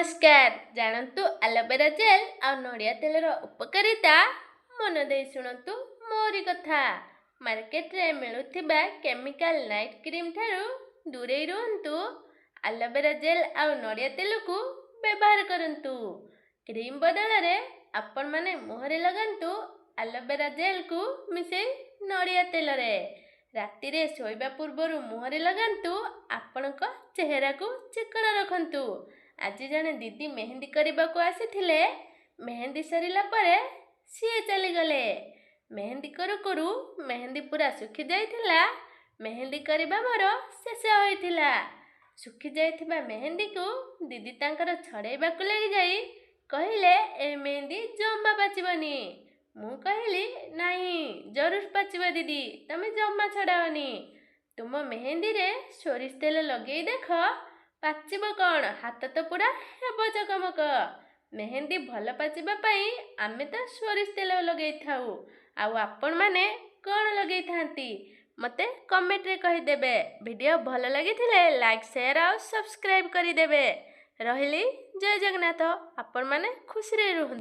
नमस्कार जानतु aloe vera gel आ नड़िया तेलर उपकारिता मन दे शुणु मोरी कथा। मार्केट रे मिलुथिबा केमिकल नाइट क्रीम ठारू दूरे रुहंतु। एलोवेरा जेल आ नड़िया तेल को व्यवहार करंतु। क्रीम बदल रे आपण माने मुहरे लगांतु एलोवेरा जेल को मिसे नड़िया तेल रे। राति रे सोइबा पूर्वरु मुहरे लगांतु। आपणक चेहरा को चिकन रखंतु। आज जने दीदी मेहंदी करने को आसीथिले। मेहंदी सरिला परे सीए चली गले। मेहंदी करू करू मेहंदी पूरा सुखी जाइथिला। मेहंदी करबा मोर शेष होइथिला। सुखी जाइथिबा मेहंदी को दीदी तांकर छड़ेबा को लागि जाई कहिले ए मेहंदी जम्मा पाचिबनी। मु कहली नहीं जरूर पाचिबा दीदी, तमे जम्मा छड़ाओनी। तुम मेहंदी रे सोरिष तेल लगेई देख पाचिब कौन, हाथ तो पूरा हेब चकमक। मेहंदी भल पाचिबा पई आमे तो सोरिष तेल लगेई थाउ। आउ आपण माने कौन लगेई थांती मते कमेंट रे कहि देबे। वीडियो भल लागिथिले लाइक शेयर और सब्सक्राइब करि देबे। रहिली जय जगन्नाथ। आपण माने खुशी रे रुहंतु।